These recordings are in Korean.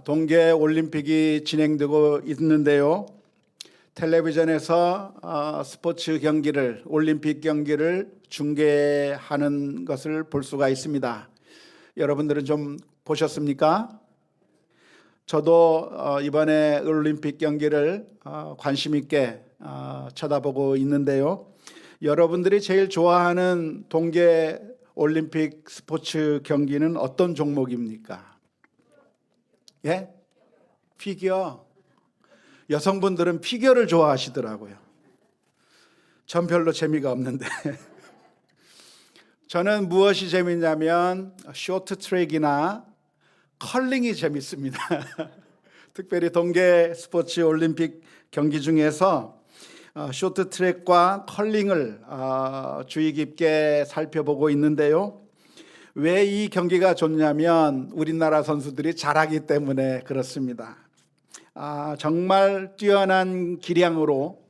동계 올림픽이 진행되고 있는데요. 텔레비전에서 스포츠 경기를, 올림픽 경기를 중계하는 것을 볼 수가 있습니다. 여러분들은 좀 보셨습니까? 저도 이번에 올림픽 경기를 관심 있게 쳐다보고 있는데요. 여러분들이 제일 좋아하는 동계 올림픽 스포츠 경기는 어떤 종목입니까? 예? 피겨. 여성분들은 피겨를 좋아하시더라고요. 전 별로 재미가 없는데 저는 무엇이 재밌냐면 쇼트트랙이나 컬링이 재밌습니다. 특별히 동계 스포츠 올림픽 경기 중에서 쇼트트랙과 컬링을 주의 깊게 살펴보고 있는데요. 왜 이 경기가 좋냐면 우리나라 선수들이 잘하기 때문에 그렇습니다. 정말 뛰어난 기량으로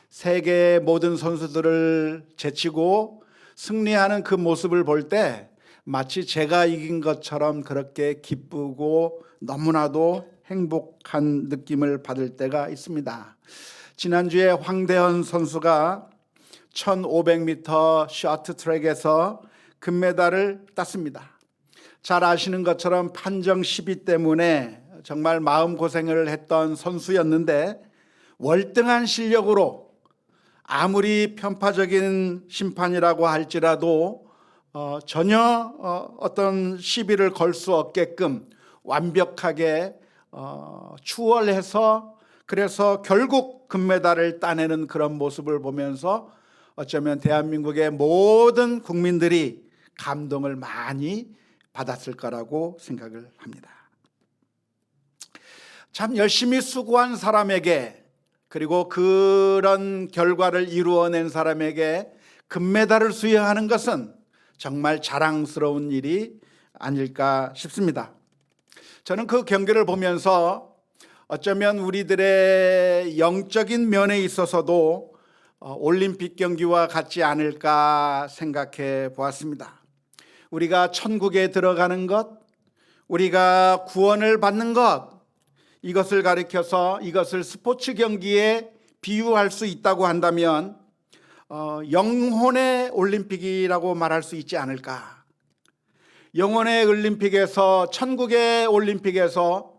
세계 모든 선수들을 제치고 승리하는 그 모습을 볼 때 마치 제가 이긴 것처럼 그렇게 기쁘고 너무나도 행복한 느낌을 받을 때가 있습니다. 지난주에 황대헌 선수가 1500m 쇼트트랙에서 금메달을 땄습니다. 잘 아시는 것처럼 판정 시비 때문에 정말 마음고생을 했던 선수였는데 월등한 실력으로 아무리 편파적인 심판이라고 할지라도 전혀 어떤 시비를 걸 수 없게끔 완벽하게 추월해서 그래서 결국 금메달을 따내는 그런 모습을 보면서 어쩌면 대한민국의 모든 국민들이 감동을 많이 받았을 거라고 생각을 합니다. 참 열심히 수고한 사람에게 그리고 그런 결과를 이루어낸 사람에게 금메달을 수여하는 것은 정말 자랑스러운 일이 아닐까 싶습니다. 저는 그 경기를 보면서 어쩌면 우리들의 영적인 면에 있어서도 올림픽 경기와 같지 않을까 생각해 보았습니다. 우리가 천국에 들어가는 것, 우리가 구원을 받는 것, 이것을 가리켜서 이것을 스포츠 경기에 비유할 수 있다고 한다면 영혼의 올림픽이라고 말할 수 있지 않을까. 영혼의 올림픽에서, 천국의 올림픽에서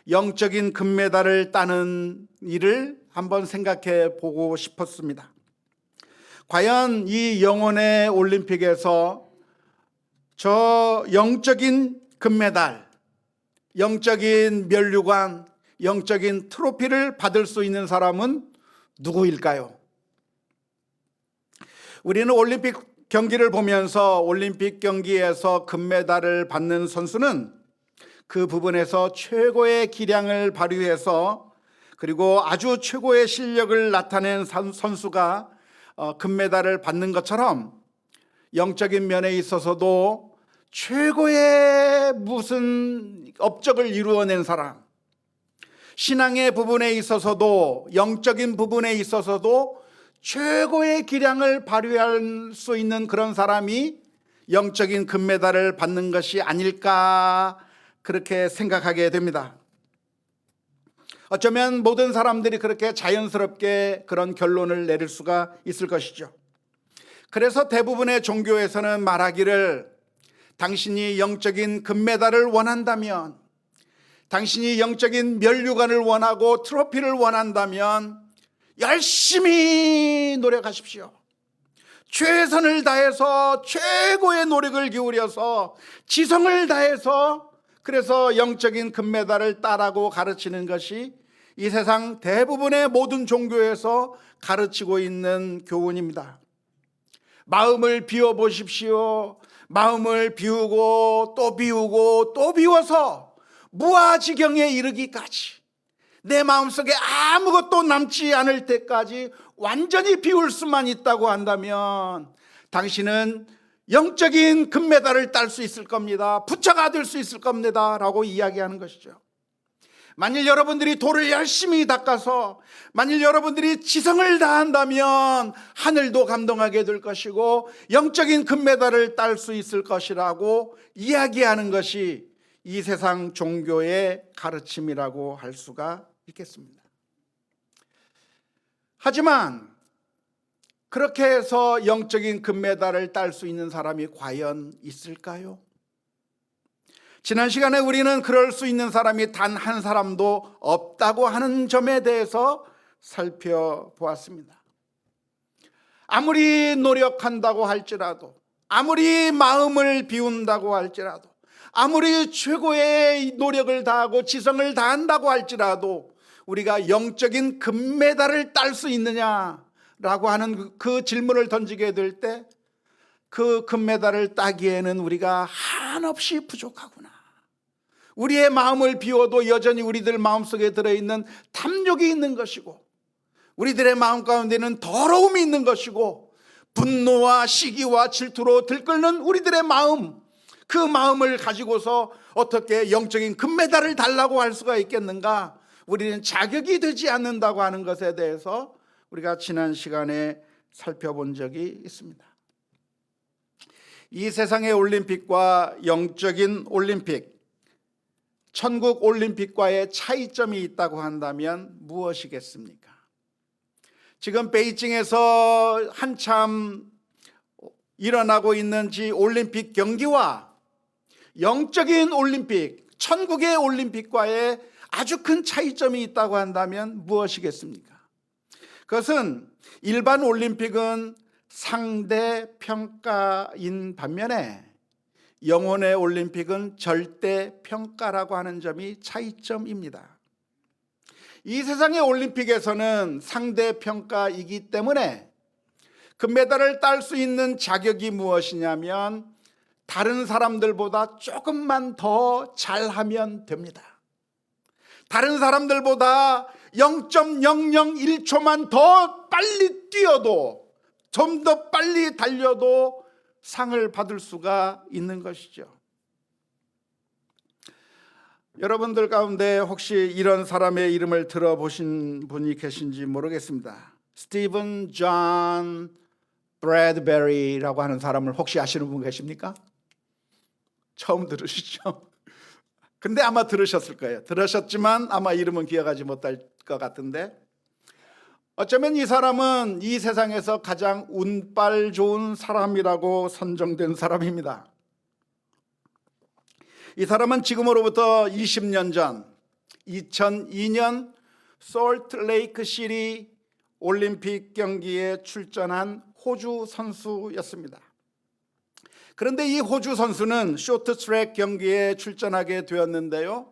영적인 금메달을 따는 일을 한번 생각해 보고 싶었습니다. 과연 이 영혼의 올림픽에서 저 영적인 금메달, 영적인 면류관, 영적인 트로피를 받을 수 있는 사람은 누구일까요? 우리는 올림픽 경기를 보면서 올림픽 경기에서 금메달을 받는 선수는 그 부분에서 최고의 기량을 발휘해서 그리고 아주 최고의 실력을 나타낸 선수가 금메달을 받는 것처럼 영적인 면에 있어서도 최고의 무슨 업적을 이루어낸 사람, 신앙의 부분에 있어서도 영적인 부분에 있어서도 최고의 기량을 발휘할 수 있는 그런 사람이 영적인 금메달을 받는 것이 아닐까 그렇게 생각하게 됩니다. 어쩌면 모든 사람들이 그렇게 자연스럽게 그런 결론을 내릴 수가 있을 것이죠. 그래서 대부분의 종교에서는 말하기를 당신이 영적인 금메달을 원한다면, 당신이 영적인 면류관을 원하고 트로피를 원한다면 열심히 노력하십시오. 최선을 다해서 최고의 노력을 기울여서 지성을 다해서 그래서 영적인 금메달을 따라고 가르치는 것이 이 세상 대부분의 모든 종교에서 가르치고 있는 교훈입니다. 마음을 비워보십시오. 마음을 비우고 또 비우고 또 비워서 무아지경에 이르기까지 내 마음속에 아무것도 남지 않을 때까지 완전히 비울 수만 있다고 한다면 당신은 영적인 금메달을 딸 수 있을 겁니다. 부처가 될 수 있을 겁니다 라고 이야기하는 것이죠. 만일 여러분들이 돌을 열심히 닦아서 만일 여러분들이 지성을 다한다면 하늘도 감동하게 될 것이고 영적인 금메달을 딸 수 있을 것이라고 이야기하는 것이 이 세상 종교의 가르침이라고 할 수가 있겠습니다. 하지만 그렇게 해서 영적인 금메달을 딸 수 있는 사람이 과연 있을까요? 지난 시간에 우리는 그럴 수 있는 사람이 단 한 사람도 없다고 하는 점에 대해서 살펴보았습니다. 아무리 노력한다고 할지라도, 아무리 마음을 비운다고 할지라도, 아무리 최고의 노력을 다하고 지성을 다한다고 할지라도 우리가 영적인 금메달을 딸 수 있느냐라고 하는 그 질문을 던지게 될 때 그 금메달을 따기에는 우리가 한없이 부족하구나. 우리의 마음을 비워도 여전히 우리들 마음속에 들어있는 탐욕이 있는 것이고, 우리들의 마음 가운데는 더러움이 있는 것이고, 분노와 시기와 질투로 들끓는 우리들의 마음, 그 마음을 가지고서 어떻게 영적인 금메달을 달라고 할 수가 있겠는가? 우리는 자격이 되지 않는다고 하는 것에 대해서 우리가 지난 시간에 살펴본 적이 있습니다. 이 세상의 올림픽과 영적인 올림픽, 천국 올림픽과의 차이점이 있다고 한다면 무엇이겠습니까? 지금 베이징에서 한참 일어나고 있는 올림픽 경기와 영적인 올림픽, 천국의 올림픽과의 아주 큰 차이점이 있다고 한다면 무엇이겠습니까? 그것은 일반 올림픽은 상대 평가인 반면에 영혼의 올림픽은 절대 평가라고 하는 점이 차이점입니다. 이 세상의 올림픽에서는 상대 평가이기 때문에 금메달을 딸 수 있는 자격이 무엇이냐면 다른 사람들보다 조금만 더 잘하면 됩니다. 다른 사람들보다 0.001초만 더 빨리 뛰어도, 좀 더 빨리 달려도 상을 받을 수가 있는 것이죠. 여러분들 가운데 혹시 이런 사람의 이름을 들어보신 분이 계신지 모르겠습니다. 스티븐 존 브래드베리라고 하는 사람을 혹시 아시는 분 계십니까? 처음 들으시죠? 근데 아마 들으셨을 거예요. 들으셨지만 아마 이름은 기억하지 못할 것 같은데, 어쩌면 이 사람은 이 세상에서 가장 운빨 좋은 사람이라고 선정된 사람입니다. 이 사람은 지금으로부터 20년 전 2002년 솔트레이크 시리 올림픽 경기에 출전한 호주 선수였습니다. 그런데 이 호주 선수는 쇼트트랙 경기에 출전하게 되었는데요,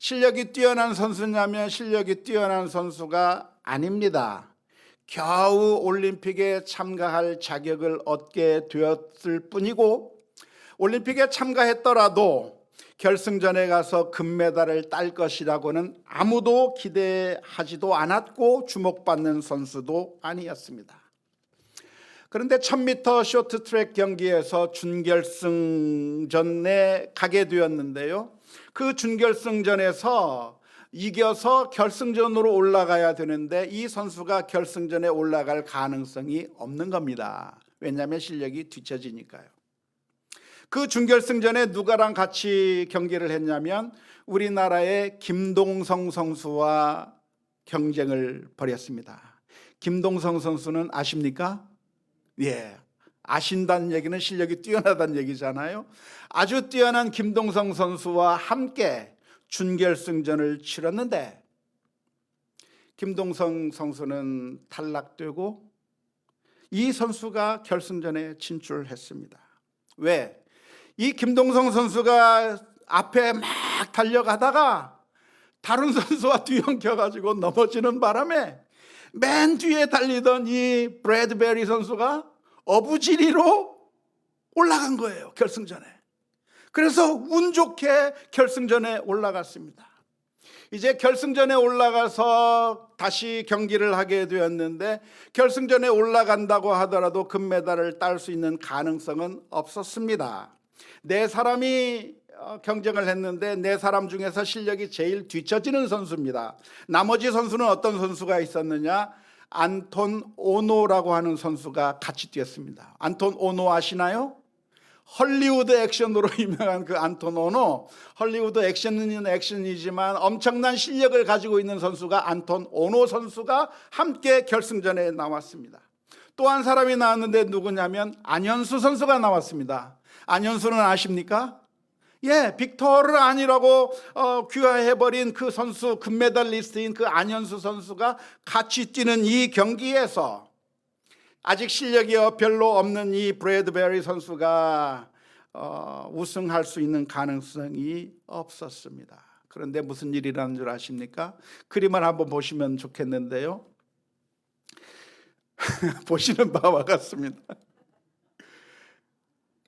실력이 뛰어난 선수냐면 실력이 뛰어난 선수가 아닙니다. 겨우 올림픽에 참가할 자격을 얻게 되었을 뿐이고, 올림픽에 참가했더라도 결승전에 가서 금메달을 딸 것이라고는 아무도 기대하지도 않았고 주목받는 선수도 아니었습니다. 그런데 1000m 쇼트트랙 경기에서 준결승전에 가게 되었는데요, 그 준결승전에서 이겨서 결승전으로 올라가야 되는데 이 선수가 결승전에 올라갈 가능성이 없는 겁니다. 왜냐하면 실력이 뒤처지니까요. 그 준결승전에 누가랑 같이 경기를 했냐면 우리나라의 김동성 선수와 경쟁을 벌였습니다. 김동성 선수는 아십니까? 예, 아신다는 얘기는 실력이 뛰어나다는 얘기잖아요. 아주 뛰어난 김동성 선수와 함께 준결승전을 치렀는데 김동성 선수는 탈락되고 이 선수가 결승전에 진출했습니다. 왜? 이 김동성 선수가 앞에 막 달려가다가 다른 선수와 뒤엉켜가지고 넘어지는 바람에 맨 뒤에 달리던 이 브래드베리 선수가 어부지리로 올라간 거예요, 결승전에. 그래서 운 좋게 결승전에 올라갔습니다. 이제 결승전에 올라가서 다시 경기를 하게 되었는데 결승전에 올라간다고 하더라도 금메달을 딸 수 있는 가능성은 없었습니다. 네 사람이 경쟁을 했는데 네 사람 중에서 실력이 제일 뒤처지는 선수입니다. 나머지 선수는 어떤 선수가 있었느냐? 안톤 오노라고 하는 선수가 같이 뛰었습니다. 안톤 오노 아시나요? 헐리우드 액션으로 유명한 그 안톤 오노, 헐리우드 액션은 액션이지만 엄청난 실력을 가지고 있는 선수가 안톤 오노 선수가 함께 결승전에 나왔습니다. 또 한 사람이 나왔는데 누구냐면 안현수 선수가 나왔습니다. 안현수는 아십니까? 예, 빅토르 안이라고 귀화해버린 그 선수, 금메달리스트인 그 안현수 선수가 같이 뛰는 이 경기에서 아직 실력이 별로 없는 이 브래드베리 선수가 우승할 수 있는 가능성이 없었습니다. 그런데 무슨 일이 일어난 줄 아십니까? 그림을 한번 보시면 좋겠는데요. 보시는 바와 같습니다.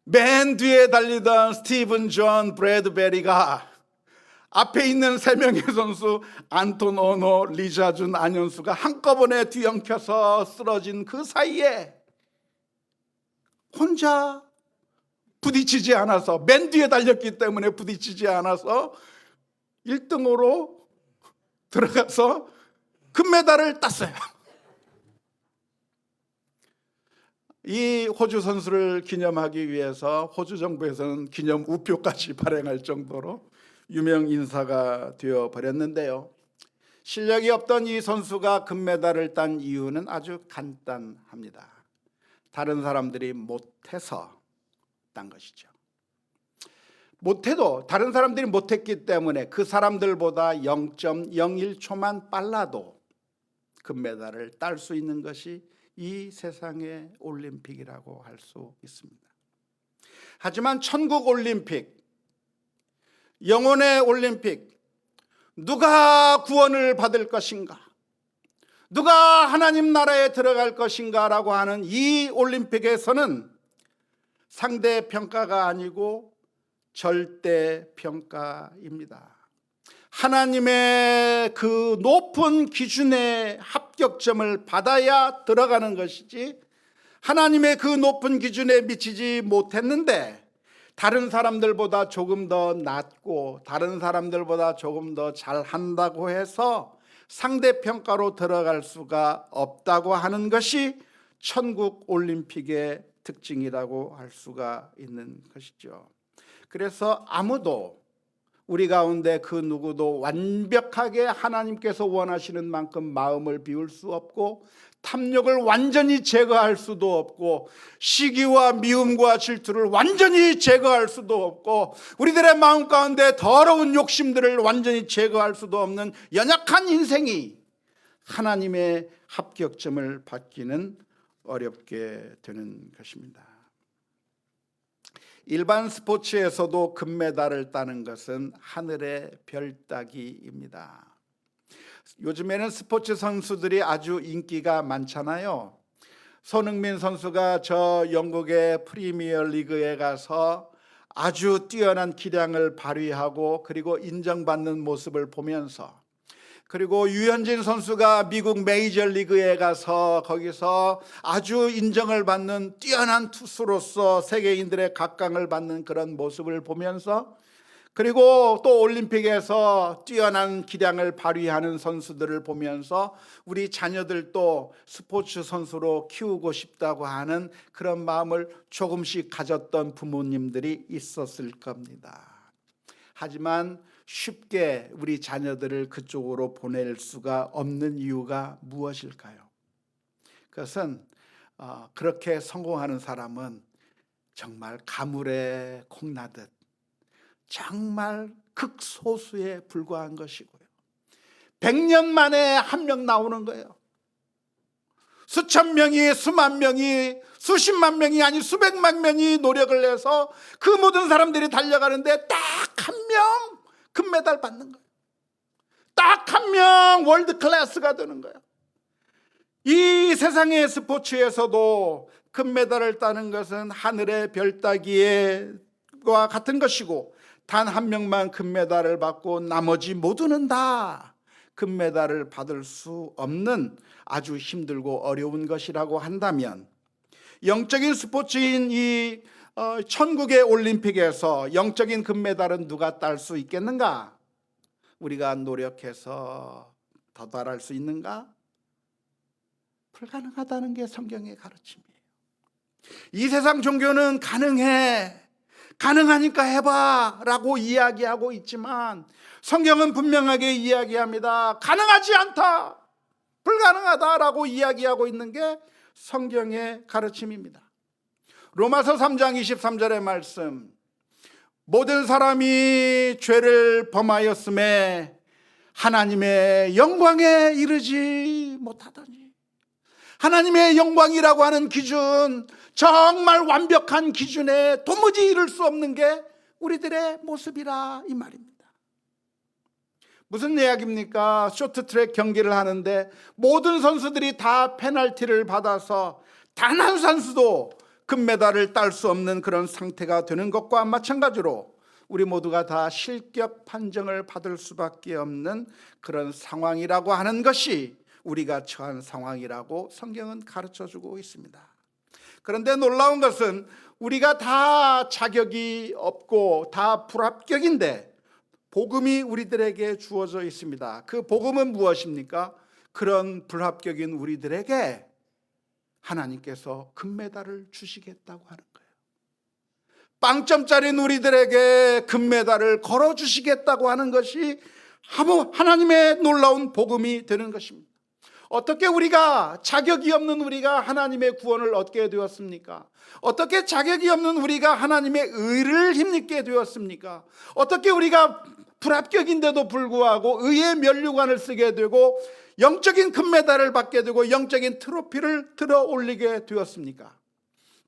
맨 뒤에 달리던 스티븐 존 브래드베리가 앞에 있는 세 명의 선수 안톤 오노, 리자준, 안현수가 한꺼번에 뒤엉켜서 쓰러진 그 사이에 혼자 부딪히지 않아서, 맨 뒤에 달렸기 때문에 부딪히지 않아서 1등으로 들어가서 금메달을 땄어요. 이 호주 선수를 기념하기 위해서 호주 정부에서는 기념 우표까지 발행할 정도로 유명 인사가 되어 버렸는데요. 실력이 없던 이 선수가 금메달을 딴 이유는 아주 간단합니다. 다른 사람들이 못해서 딴 것이죠. 못해도, 다른 사람들이 못했기 때문에 그 사람들보다 0.01초만 빨라도 금메달을 딸 수 있는 것이 이 세상의 올림픽이라고 할 수 있습니다. 하지만 천국 올림픽, 영혼의 올림픽, 누가 구원을 받을 것인가, 누가 하나님 나라에 들어갈 것인가 라고 하는 이 올림픽에서는 상대평가가 아니고 절대평가입니다. 하나님의 그 높은 기준의 합격점을 받아야 들어가는 것이지, 하나님의 그 높은 기준에 미치지 못했는데 다른 사람들보다 조금 더 낫고 다른 사람들보다 조금 더 잘한다고 해서 상대평가로 들어갈 수가 없다고 하는 것이 천국 올림픽의 특징이라고 할 수가 있는 것이죠. 그래서 아무도, 우리 가운데 그 누구도 완벽하게 하나님께서 원하시는 만큼 마음을 비울 수 없고, 탐욕을 완전히 제거할 수도 없고, 시기와 미움과 질투를 완전히 제거할 수도 없고, 우리들의 마음 가운데 더러운 욕심들을 완전히 제거할 수도 없는 연약한 인생이 하나님의 합격점을 받기는 어렵게 되는 것입니다. 일반 스포츠에서도 금메달을 따는 것은 하늘의 별 따기입니다. 요즘에는 스포츠 선수들이 아주 인기가 많잖아요. 손흥민 선수가 저 영국의 프리미어 리그에 가서 아주 뛰어난 기량을 발휘하고 그리고 인정받는 모습을 보면서, 그리고 유현진 선수가 미국 메이저리그에 가서 거기서 아주 인정을 받는 뛰어난 투수로서 세계인들의 각광을 받는 그런 모습을 보면서, 그리고 또 올림픽에서 뛰어난 기량을 발휘하는 선수들을 보면서 우리 자녀들도 스포츠 선수로 키우고 싶다고 하는 그런 마음을 조금씩 가졌던 부모님들이 있었을 겁니다. 하지만 쉽게 우리 자녀들을 그쪽으로 보낼 수가 없는 이유가 무엇일까요? 그것은 그렇게 성공하는 사람은 정말 가물에 콩나듯 정말 극소수에 불과한 것이고요. 100년 만에 한 명 나오는 거예요. 수천 명이, 수만 명이, 수십만 명이, 아니 수백만 명이 노력을 해서 그 모든 사람들이 달려가는데 딱 한 명 금메달 받는 거예요. 딱 한 명 월드 클래스가 되는 거예요. 이 세상의 스포츠에서도 금메달을 따는 것은 하늘의 별 따기와 같은 것이고, 단 한 명만 금메달을 받고 나머지 모두는 다 금메달을 받을 수 없는 아주 힘들고 어려운 것이라고 한다면, 영적인 스포츠인 이 천국의 올림픽에서 영적인 금메달은 누가 딸 수 있겠는가? 우리가 노력해서 도달할 수 있는가? 불가능하다는 게 성경의 가르침이에요. 이 세상 종교는 가능해, 가능하니까 해봐라고 이야기하고 있지만 성경은 분명하게 이야기합니다. 가능하지 않다, 불가능하다라고 이야기하고 있는 게 성경의 가르침입니다. 로마서 3장 23절의 말씀, 모든 사람이 죄를 범하였음에 하나님의 영광에 이르지 못하더니, 하나님의 영광이라고 하는 기준, 정말 완벽한 기준에 도무지 이룰 수 없는 게 우리들의 모습이라 이 말입니다. 무슨 이야기입니까? 쇼트트랙 경기를 하는데 모든 선수들이 다 페널티를 받아서 단 한 선수도 금메달을 딸 수 없는 그런 상태가 되는 것과 마찬가지로 우리 모두가 다 실격 판정을 받을 수밖에 없는 그런 상황이라고 하는 것이 우리가 처한 상황이라고 성경은 가르쳐주고 있습니다. 그런데 놀라운 것은 우리가 다 자격이 없고 다 불합격인데 복음이 우리들에게 주어져 있습니다. 그 복음은 무엇입니까? 그런 불합격인 우리들에게 하나님께서 금메달을 주시겠다고 하는 거예요. 빵점짜리인 우리들에게 금메달을 걸어주시겠다고 하는 것이 하나님의 놀라운 복음이 되는 것입니다. 어떻게 우리가, 자격이 없는 우리가 하나님의 구원을 얻게 되었습니까? 어떻게 자격이 없는 우리가 하나님의 의를 힘입게 되었습니까? 어떻게 우리가 불합격인데도 불구하고 의의 면류관을 쓰게 되고 영적인 금메달을 받게 되고 영적인 트로피를 들어 올리게 되었습니까?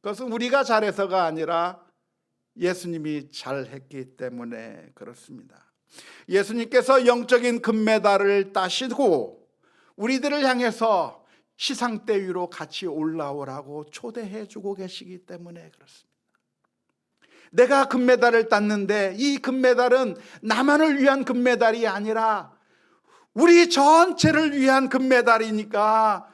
그것은 우리가 잘해서가 아니라 예수님이 잘했기 때문에 그렇습니다. 예수님께서 영적인 금메달을 따시고 우리들을 향해서 시상대 위로 같이 올라오라고 초대해 주고 계시기 때문에 그렇습니다. 내가 금메달을 땄는데 이 금메달은 나만을 위한 금메달이 아니라 우리 전체를 위한 금메달이니까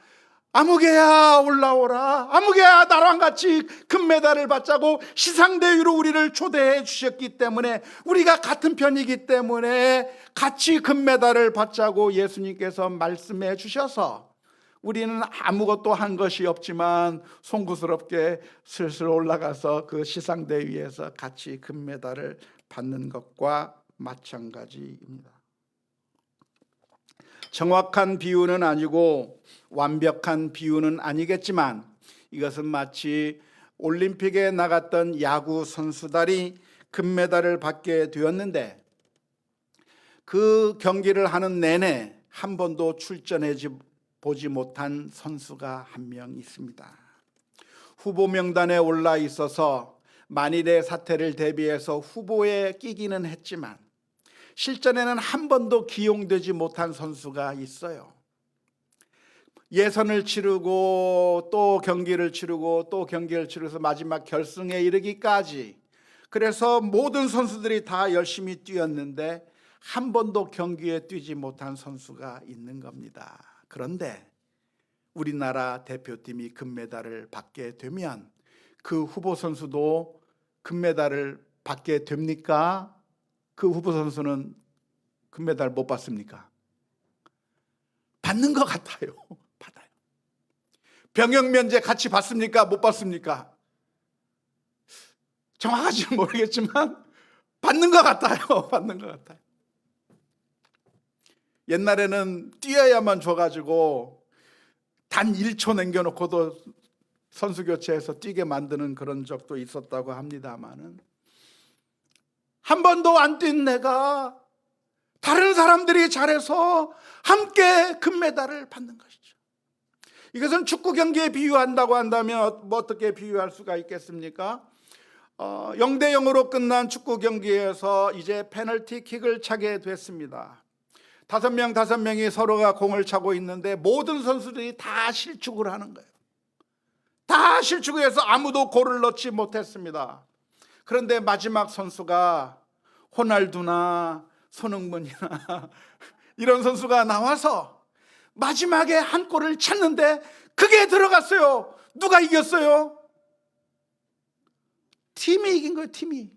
아무개야 올라오라, 아무개야 나랑 같이 금메달을 받자고 시상대 위로 우리를 초대해 주셨기 때문에, 우리가 같은 편이기 때문에 같이 금메달을 받자고 예수님께서 말씀해 주셔서 우리는 아무것도 한 것이 없지만 송구스럽게 슬슬 올라가서 그 시상대 위에서 같이 금메달을 받는 것과 마찬가지입니다. 정확한 비유는 아니고 완벽한 비유는 아니겠지만 이것은 마치 올림픽에 나갔던 야구 선수들이 금메달을 받게 되었는데 그 경기를 하는 내내 한 번도 출전해 보지 못한 선수가 한 명 있습니다. 후보 명단에 올라 있어서 만일의 사태를 대비해서 후보에 끼기는 했지만 실전에는 한 번도 기용되지 못한 선수가 있어요. 예선을 치르고 또 경기를 치르고 또 경기를 치르서 마지막 결승에 이르기까지, 그래서 모든 선수들이 다 열심히 뛰었는데 한 번도 경기에 뛰지 못한 선수가 있는 겁니다. 그런데 우리나라 대표팀이 금메달을 받게 되면 그 후보 선수도 금메달을 받게 됩니까? 그 후보 선수는 금메달 못 받습니까? 받는 것 같아요. 받아요. 병역 면제 같이 받습니까? 못 받습니까? 정확하지는 모르겠지만 받는 것 같아요. 받는 것 같아요. 옛날에는 뛰어야만 줘가지고 단 1초 남겨놓고도 선수 교체해서 뛰게 만드는 그런 적도 있었다고 합니다만은, 한 번도 안 뛴 내가 다른 사람들이 잘해서 함께 금메달을 받는 것이죠. 이것은 축구 경기에 비유한다고 한다면 뭐 어떻게 비유할 수가 있겠습니까? 0대0으로 끝난 축구 경기에서 이제 페널티킥을 차게 됐습니다. 5명이 서로가 공을 차고 있는데 모든 선수들이 다 실축을 하는 거예요. 다 실축을 해서 아무도 골을 넣지 못했습니다. 그런데 마지막 선수가 호날두나 손흥민이나 이런 선수가 나와서 마지막에 한 골을 찼는데 그게 들어갔어요. 누가 이겼어요? 팀이 이긴 거예요. 팀이.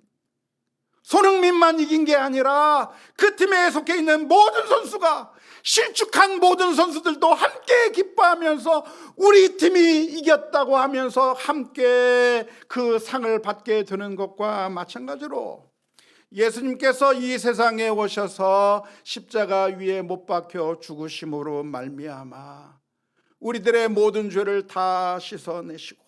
손흥민만 이긴 게 아니라 그 팀에 속해 있는 모든 선수가, 실축한 모든 선수들도 함께 기뻐하면서 우리 팀이 이겼다고 하면서 함께 그 상을 받게 되는 것과 마찬가지로 예수님께서 이 세상에 오셔서 십자가 위에 못 박혀 죽으심으로 말미암아 우리들의 모든 죄를 다 씻어내시고,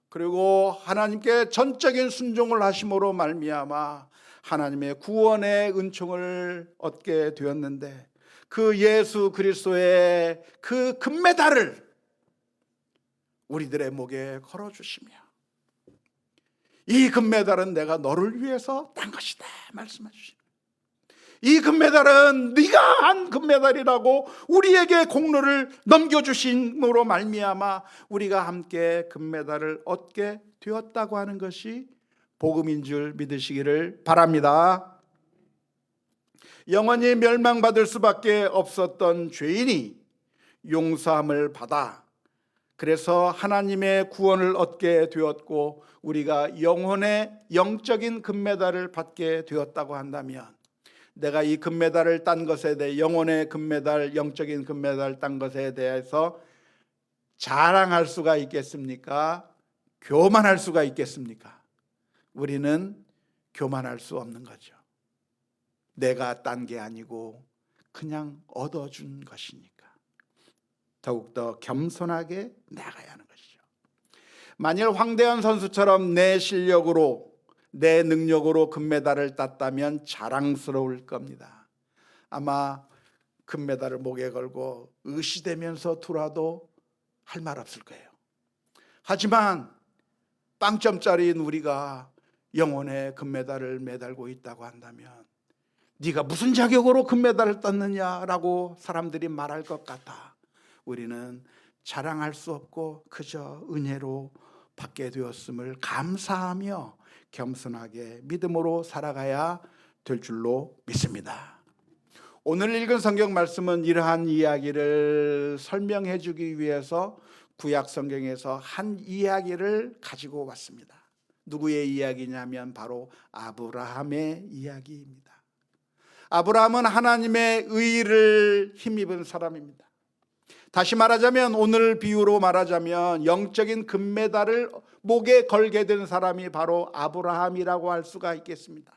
그리고 하나님께 전적인 순종을 하심으로 말미암아 하나님의 구원의 은총을 얻게 되었는데, 그 예수 그리스도의 그 금메달을 우리들의 목에 걸어주시며, 이 금메달은 내가 너를 위해서 딴 것이다 말씀하시죠. 이 금메달은 네가 한 금메달이라고 우리에게 공로를 넘겨주심으로 말미암아 우리가 함께 금메달을 얻게 되었다고 하는 것이 복음인 줄 믿으시기를 바랍니다. 영원히 멸망받을 수밖에 없었던 죄인이 용서함을 받아 그래서 하나님의 구원을 얻게 되었고 우리가 영혼의 영적인 금메달을 받게 되었다고 한다면, 내가 이 금메달을 딴 것에 대해, 영혼의 금메달, 영적인 금메달 딴 것에 대해서 자랑할 수가 있겠습니까? 교만할 수가 있겠습니까? 우리는 교만할 수 없는 거죠. 내가 딴 게 아니고 그냥 얻어준 것이니까 더욱더 겸손하게 나가야 하는 것이죠. 만일 황대현 선수처럼 내 실력으로, 내 능력으로 금메달을 땄다면 자랑스러울 겁니다. 아마 금메달을 목에 걸고 의시되면서 돌아도 할 말 없을 거예요. 하지만 빵점짜리인 우리가 영혼의 금메달을 매달고 있다고 한다면, 네가 무슨 자격으로 금메달을 땄느냐라고 사람들이 말할 것 같아 우리는 자랑할 수 없고 그저 은혜로 받게 되었음을 감사하며 겸손하게 믿음으로 살아가야 될 줄로 믿습니다. 오늘 읽은 성경 말씀은 이러한 이야기를 설명해 주기 위해서 구약 성경에서 한 이야기를 가지고 왔습니다. 누구의 이야기냐면 바로 아브라함의 이야기입니다. 아브라함은 하나님의 의를 힘입은 사람입니다. 다시 말하자면, 오늘 비유로 말하자면 영적인 금메달을 목에 걸게 된 사람이 바로 아브라함이라고 할 수가 있겠습니다.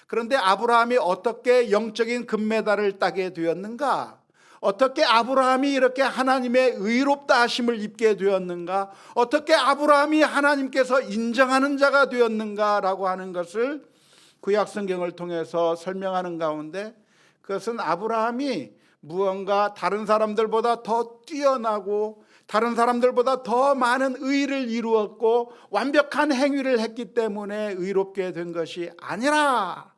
그런데 아브라함이 어떻게 영적인 금메달을 따게 되었는가? 어떻게 아브라함이 이렇게 하나님의 의롭다 하심을 입게 되었는가? 어떻게 아브라함이 하나님께서 인정하는 자가 되었는가라고 하는 것을 구약 성경을 통해서 설명하는 가운데, 그것은 아브라함이 무언가 다른 사람들보다 더 뛰어나고 다른 사람들보다 더 많은 의를 이루었고 완벽한 행위를 했기 때문에 의롭게 된 것이 아니라,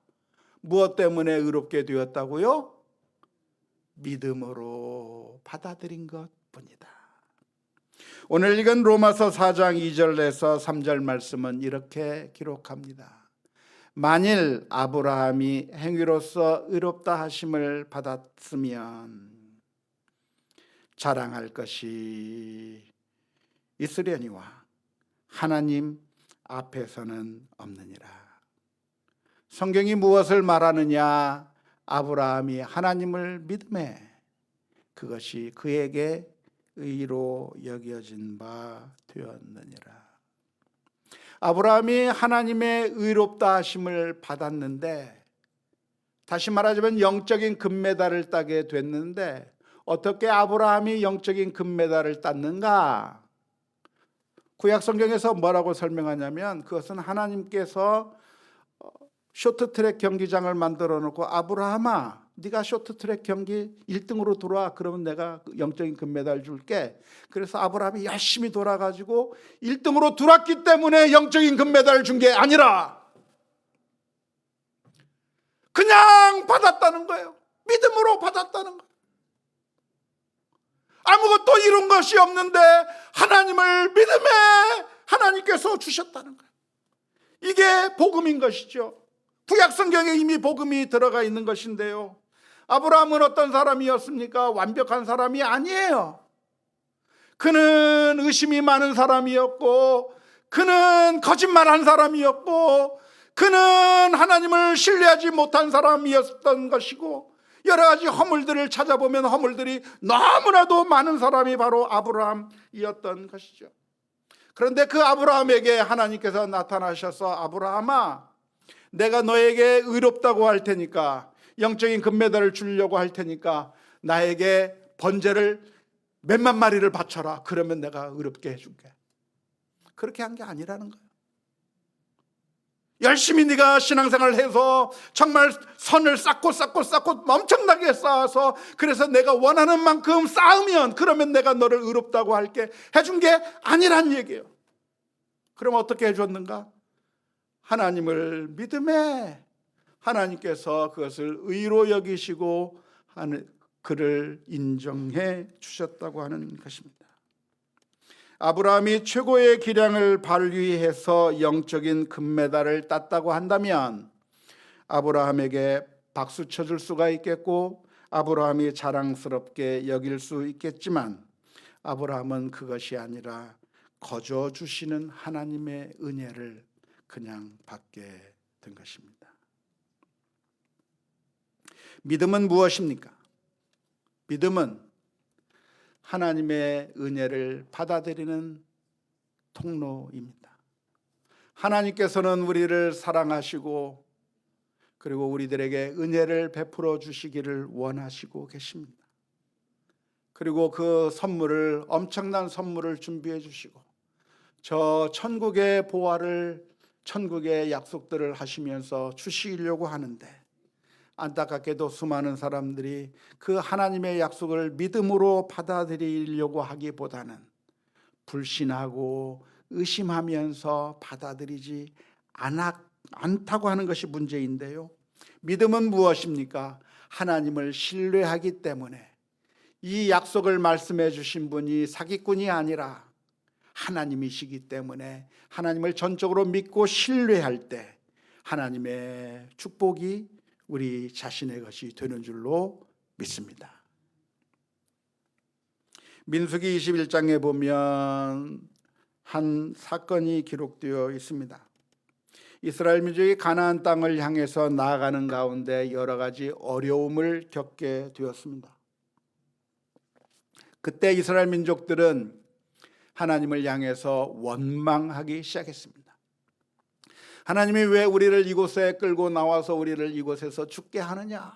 무엇 때문에 의롭게 되었다고요? 믿음으로 받아들인 것뿐이다. 오늘 읽은 로마서 4장 2절에서 3절 말씀은 이렇게 기록합니다. 만일 아브라함이 행위로서 의롭다 하심을 받았으면 자랑할 것이 있으려니와 하나님 앞에서는 없느니라. 성경이 무엇을 말하느냐? 아브라함이 하나님을 믿음에 그것이 그에게 의로 여겨진 바 되었느니라. 아브라함이 하나님의 의롭다 하심을 받았는데, 다시 말하자면 영적인 금메달을 따게 됐는데, 어떻게 아브라함이 영적인 금메달을 땄는가? 구약 성경에서 뭐라고 설명하냐면, 그것은 하나님께서 쇼트트랙 경기장을 만들어 놓고, 아브라함아, 네가 쇼트트랙 경기 1등으로 돌아와. 그러면 내가 영적인 금메달 줄게. 그래서 아브라함이 열심히 돌아가지고 1등으로 돌았기 때문에 영적인 금메달을 준 게 아니라 그냥 받았다는 거예요. 믿음으로 받았다는 거예요. 아무것도 이룬 것이 없는데 하나님을 믿음에 하나님께서 주셨다는 거예요. 이게 복음인 것이죠. 구약 성경에 이미 복음이 들어가 있는 것인데요, 아브라함은 어떤 사람이었습니까? 완벽한 사람이 아니에요. 그는 의심이 많은 사람이었고, 그는 거짓말한 사람이었고, 그는 하나님을 신뢰하지 못한 사람이었던 것이고, 여러 가지 허물들을 찾아보면 허물들이 너무나도 많은 사람이 바로 아브라함이었던 것이죠. 그런데 그 아브라함에게 하나님께서 나타나셔서, 아브라함아, 내가 너에게 의롭다고 할 테니까, 영적인 금메달을 주려고 할 테니까 나에게 번제를 몇만 마리를 바쳐라. 그러면 내가 의롭게 해줄게. 그렇게 한 게 아니라는 거예요. 열심히 네가 신앙생활을 해서 정말 선을 쌓고 엄청나게 쌓아서, 그래서 내가 원하는 만큼 쌓으면 그러면 내가 너를 의롭다고 할게, 해준 게 아니란 얘기예요. 그럼 어떻게 해줬는가? 하나님을 믿음에 하나님께서 그것을 의로 여기시고 그를 인정해 주셨다고 하는 것입니다. 아브라함이 최고의 기량을 발휘해서 영적인 금메달을 땄다고 한다면 아브라함에게 박수 쳐줄 수가 있겠고, 아브라함이 자랑스럽게 여길 수 있겠지만, 아브라함은 그것이 아니라 거저 주시는 하나님의 은혜를 그냥 받게 된 것입니다. 믿음은 무엇입니까? 믿음은 하나님의 은혜를 받아들이는 통로입니다. 하나님께서는 우리를 사랑하시고 그리고 우리들에게 은혜를 베풀어 주시기를 원하시고 계십니다. 그리고 그 선물을, 엄청난 선물을 준비해 주시고 저 천국의 보화를, 천국의 약속들을 하시면서 주시려고 하는데, 안타깝게도 수많은 사람들이 그 하나님의 약속을 믿음으로 받아들이려고 하기보다는 불신하고 의심하면서 받아들이지 않다고 하는 것이 문제인데요. 믿음은 무엇입니까? 하나님을 신뢰하기 때문에, 이 약속을 말씀해 주신 분이 사기꾼이 아니라 하나님이시기 때문에 하나님을 전적으로 믿고 신뢰할 때 하나님의 축복이 우리 자신의 것이 되는 줄로 믿습니다. 민수기 21장에 보면 한 사건이 기록되어 있습니다. 이스라엘 민족이 가나안 땅을 향해서 나아가는 가운데 여러 가지 어려움을 겪게 되었습니다. 그때 이스라엘 민족들은 하나님을 향해서 원망하기 시작했습니다. 하나님이 왜 우리를 이곳에 끌고 나와서 우리를 이곳에서 죽게 하느냐?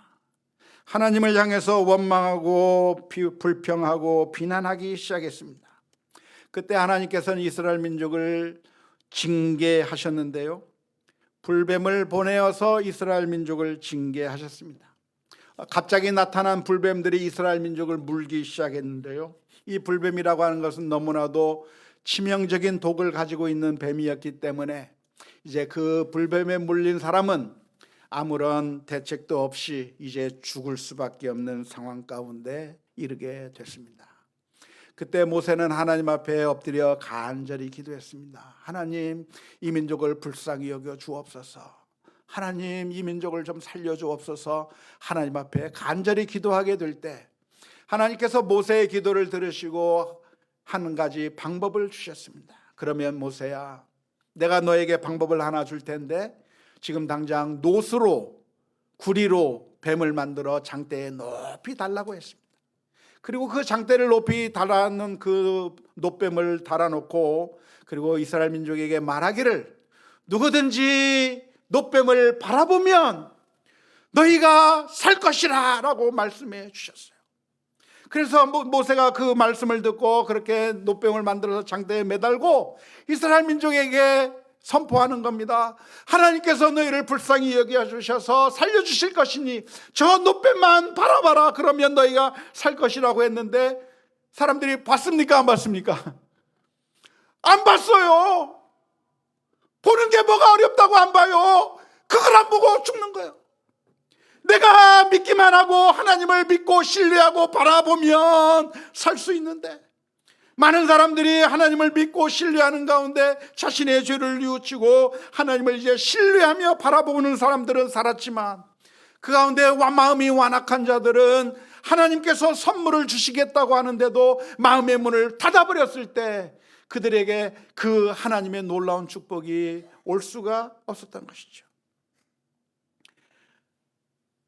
하나님을 향해서 원망하고 불평하고 비난하기 시작했습니다. 그때 하나님께서는 이스라엘 민족을 징계하셨는데요, 불뱀을 보내어서 이스라엘 민족을 징계하셨습니다. 갑자기 나타난 불뱀들이 이스라엘 민족을 물기 시작했는데요, 이 불뱀이라고 하는 것은 너무나도 치명적인 독을 가지고 있는 뱀이었기 때문에 이제 그 불뱀에 물린 사람은 아무런 대책도 없이 이제 죽을 수밖에 없는 상황 가운데 이르게 됐습니다. 그때 모세는 하나님 앞에 엎드려 간절히 기도했습니다. 하나님, 이 민족을 불쌍히 여겨 주옵소서. 하나님, 이 민족을 좀 살려주옵소서. 하나님 앞에 간절히 기도하게 될 때 하나님께서 모세의 기도를 들으시고 한 가지 방법을 주셨습니다. 그러면 모세야, 내가 너에게 방법을 하나 줄 텐데 지금 당장 노스로, 구리로 뱀을 만들어 장대에 높이 달라고 했습니다. 그리고 그 장대를 높이 달아놓은 그 놋뱀을 달아놓고, 그리고 이스라엘 민족에게 말하기를, 누구든지 놋뱀을 바라보면 너희가 살 것이라 라고 말씀해 주셨어요. 그래서 모세가 그 말씀을 듣고 그렇게 놋뱀을 만들어서 장대에 매달고 이스라엘 민족에게 선포하는 겁니다. 하나님께서 너희를 불쌍히 여겨주셔서 살려주실 것이니 저 놋뱀만 바라봐라, 그러면 너희가 살 것이라고 했는데, 사람들이 봤습니까? 안 봤습니까? 안 봤어요. 보는 게 뭐가 어렵다고 안 봐요. 그걸 안 보고 죽는 거예요. 내가 믿기만 하고 하나님을 믿고 신뢰하고 바라보면 살 수 있는데, 많은 사람들이 하나님을 믿고 신뢰하는 가운데 자신의 죄를 뉘우치고 하나님을 이제 신뢰하며 바라보는 사람들은 살았지만, 그 가운데 마음이 완악한 자들은 하나님께서 선물을 주시겠다고 하는데도 마음의 문을 닫아버렸을 때 그들에게 그 하나님의 놀라운 축복이 올 수가 없었던 것이죠.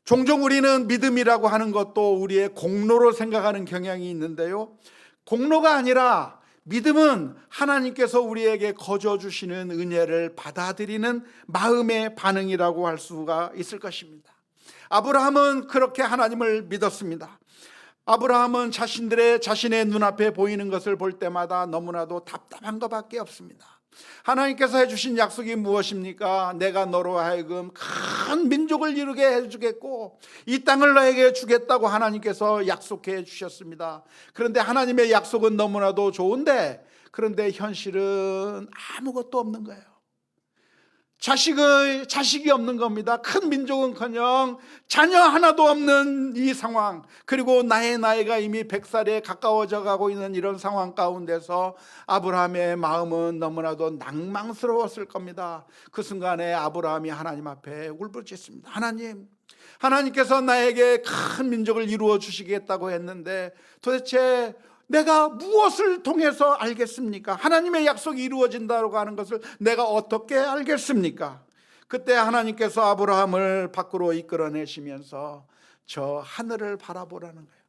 종종 우리는 믿음이라고 하는 것도 우리의 공로로 생각하는 경향이 있는데요, 공로가 아니라 믿음은 하나님께서 우리에게 거저 주시는 은혜를 받아들이는 마음의 반응이라고 할 수가 있을 것입니다. 아브라함은 그렇게 하나님을 믿었습니다. 아브라함은 자신의 눈앞에 보이는 것을 볼 때마다 너무나도 답답한 것밖에 없습니다. 하나님께서 해주신 약속이 무엇입니까? 내가 너로 하여금 큰 민족을 이루게 해주겠고 이 땅을 너에게 주겠다고 하나님께서 약속해 주셨습니다. 그런데 하나님의 약속은 너무나도 좋은데, 그런데 현실은 아무것도 없는 거예요. 자식이 없는 겁니다. 큰 민족은커녕 자녀 하나도 없는 이 상황, 그리고 나의 나이가 이미 100살에 가까워져 가고 있는 이런 상황 가운데서 아브라함의 마음은 너무나도 낭망스러웠을 겁니다. 그 순간에 아브라함이 하나님 앞에 울부짖습니다. 하나님께서 나에게 큰 민족을 이루어 주시겠다고 했는데 도대체 내가 무엇을 통해서 알겠습니까? 하나님의 약속이 이루어진다고 하는 것을 내가 어떻게 알겠습니까? 그때 하나님께서 아브라함을 밖으로 이끌어내시면서 저 하늘을 바라보라는 거예요.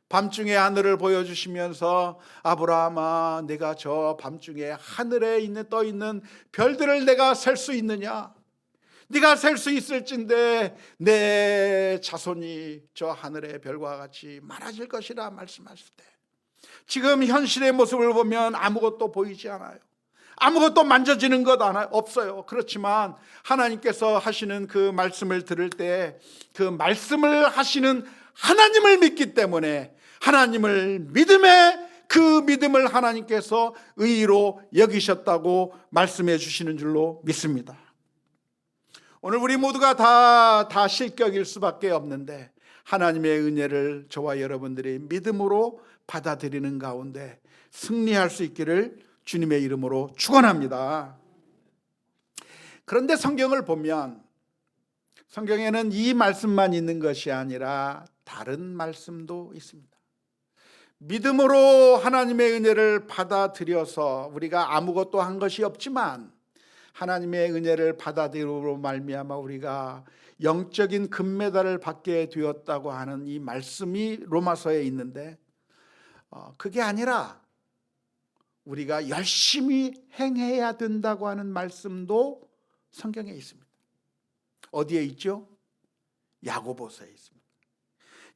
밤중에 하늘을 보여주시면서 아브라함아, 내가 저 밤중에 하늘에 떠 있는 별들을 내가 셀 수 있느냐? 네가 셀 수 있을진데 내 자손이 저 하늘의 별과 같이 많아질 것이라 말씀하실 때, 지금 현실의 모습을 보면 아무것도 보이지 않아요. 아무것도 만져지는 것 없어요. 그렇지만 하나님께서 하시는 그 말씀을 들을 때 그 말씀을 하시는 하나님을 믿기 때문에 하나님을 그 믿음을 하나님께서 의로 여기셨다고 말씀해 주시는 줄로 믿습니다. 오늘 우리 모두가 다 실격일 수밖에 없는데 하나님의 은혜를 저와 여러분들이 믿음으로 받아들이는 가운데 승리할 수 있기를 주님의 이름으로 축원합니다. 그런데 성경을 보면 성경에는 이 말씀만 있는 것이 아니라 다른 말씀도 있습니다. 믿음으로 하나님의 은혜를 받아들여서 우리가 아무것도 한 것이 없지만 하나님의 은혜를 받아들임으로 말미암아 우리가 영적인 금메달을 받게 되었다고 하는 이 말씀이 로마서에 있는데, 그게 아니라 우리가 열심히 행해야 된다고 하는 말씀도 성경에 있습니다. 어디에 있죠? 야고보서에 있습니다.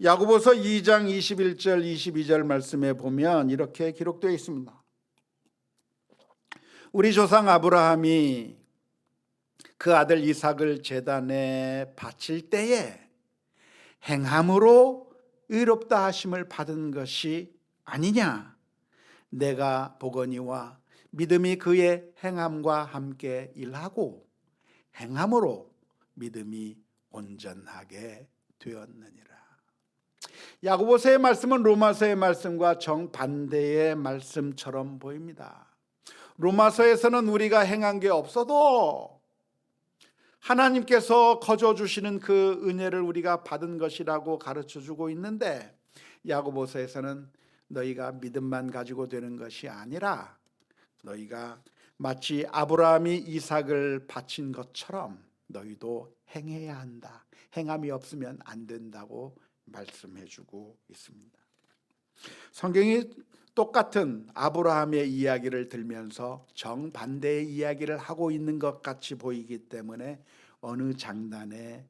야고보서 2장 21절 22절 말씀에 보면 이렇게 기록되어 있습니다. 우리 조상 아브라함이 그 아들 이삭을 제단에 바칠 때에 행함으로 의롭다 하심을 받은 것이 아니냐? 내가 보거니와 믿음이 그의 행함과 함께 일하고 행함으로 믿음이 온전하게 되었느니라. 야고보서의 말씀은 로마서의 말씀과 정반대의 말씀처럼 보입니다. 로마서에서는 우리가 행한 게 없어도 하나님께서 거저 주시는 그 은혜를 우리가 받은 것이라고 가르쳐 주고 있는데, 야고보서에서는 너희가 믿음만 가지고 되는 것이 아니라 너희가 마치 아브라함이 이삭을 바친 것처럼 너희도 행해야 한다. 행함이 없으면 안 된다고 말씀해 주고 있습니다. 성경이 똑같은 아브라함의 이야기를 들면서 정반대의 이야기를 하고 있는 것 같이 보이기 때문에 어느 장단에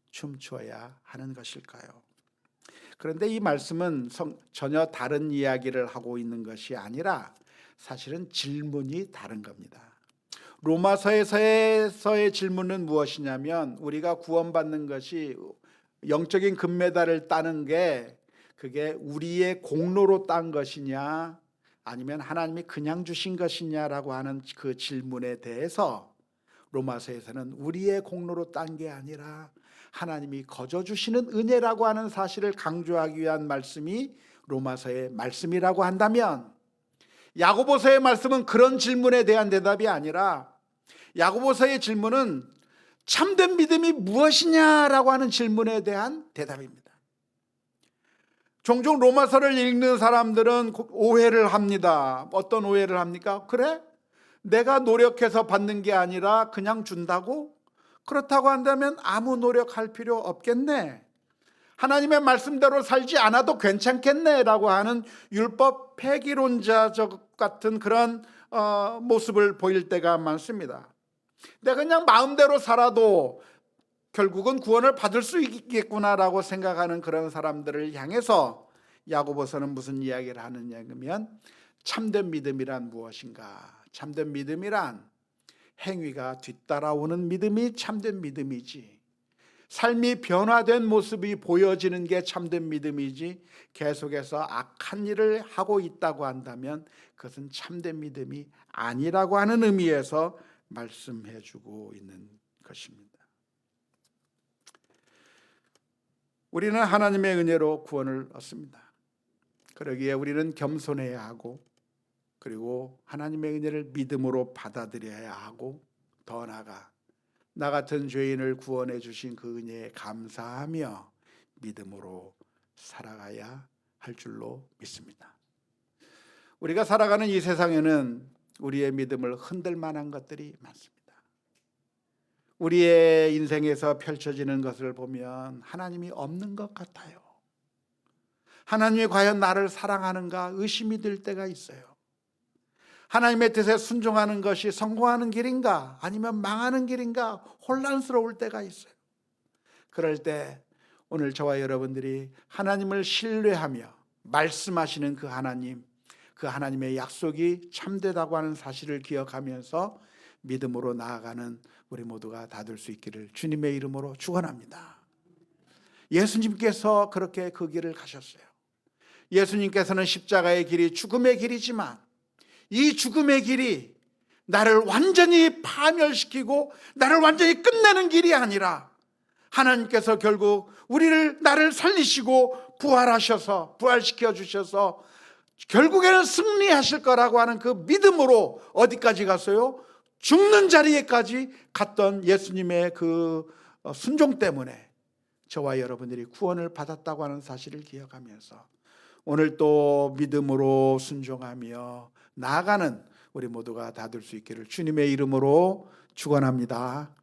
춤춰야 하는 것일까요? 그런데 이 말씀은 전혀 다른 이야기를 하고 있는 것이 아니라 사실은 질문이 다른 겁니다. 로마서에서의 질문은 무엇이냐면, 우리가 구원받는 것이 영적인 금메달을 따는 게 그게 우리의 공로로 딴 것이냐 아니면 하나님이 그냥 주신 것이냐라고 하는 그 질문에 대해서 로마서에서는 우리의 공로로 딴 게 아니라 하나님이 거저 주시는 은혜라고 하는 사실을 강조하기 위한 말씀이 로마서의 말씀이라고 한다면, 야고보서의 말씀은 그런 질문에 대한 대답이 아니라 야고보서의 질문은 참된 믿음이 무엇이냐라고 하는 질문에 대한 대답입니다. 종종 로마서를 읽는 사람들은 오해를 합니다. 어떤 오해를 합니까? 그래? 내가 노력해서 받는 게 아니라 그냥 준다고? 그렇다고 한다면 아무 노력할 필요 없겠네, 하나님의 말씀대로 살지 않아도 괜찮겠네 라고 하는 율법 폐기론자적 같은 그런 모습을 보일 때가 많습니다. 내가 그냥 마음대로 살아도 결국은 구원을 받을 수 있겠구나라고 생각하는 그런 사람들을 향해서 야고보서는 무슨 이야기를 하느냐면, 참된 믿음이란 무엇인가? 참된 믿음이란 행위가 뒤따라오는 믿음이 참된 믿음이지, 삶이 변화된 모습이 보여지는 게 참된 믿음이지, 계속해서 악한 일을 하고 있다고 한다면 그것은 참된 믿음이 아니라고 하는 의미에서 말씀해 주고 있는 것입니다. 우리는 하나님의 은혜로 구원을 얻습니다. 그러기에 우리는 겸손해야 하고, 그리고 하나님의 은혜를 믿음으로 받아들여야 하고, 더 나아가 나 같은 죄인을 구원해 주신 그 은혜에 감사하며 믿음으로 살아가야 할 줄로 믿습니다. 우리가 살아가는 이 세상에는 우리의 믿음을 흔들 만한 것들이 많습니다. 우리의 인생에서 펼쳐지는 것을 보면 하나님이 없는 것 같아요. 하나님이 과연 나를 사랑하는가 의심이 들 때가 있어요. 하나님의 뜻에 순종하는 것이 성공하는 길인가 아니면 망하는 길인가 혼란스러울 때가 있어요. 그럴 때 오늘 저와 여러분들이 하나님을 신뢰하며 말씀하시는 그 하나님, 그 하나님의 약속이 참되다고 하는 사실을 기억하면서 믿음으로 나아가는 우리 모두가 다 될 수 있기를 주님의 이름으로 축원합니다. 예수님께서 그렇게 그 길을 가셨어요. 예수님께서는 십자가의 길이 죽음의 길이지만 이 죽음의 길이 나를 완전히 파멸시키고 나를 완전히 끝내는 길이 아니라, 하나님께서 결국 나를 살리시고 부활시켜 주셔서 결국에는 승리하실 거라고 하는 그 믿음으로 어디까지 갔어요? 죽는 자리에까지 갔던 예수님의 그 순종 때문에 저와 여러분들이 구원을 받았다고 하는 사실을 기억하면서 오늘 또 믿음으로 순종하며 나아가는 우리 모두가 다 될 수 있기를 주님의 이름으로 축원합니다.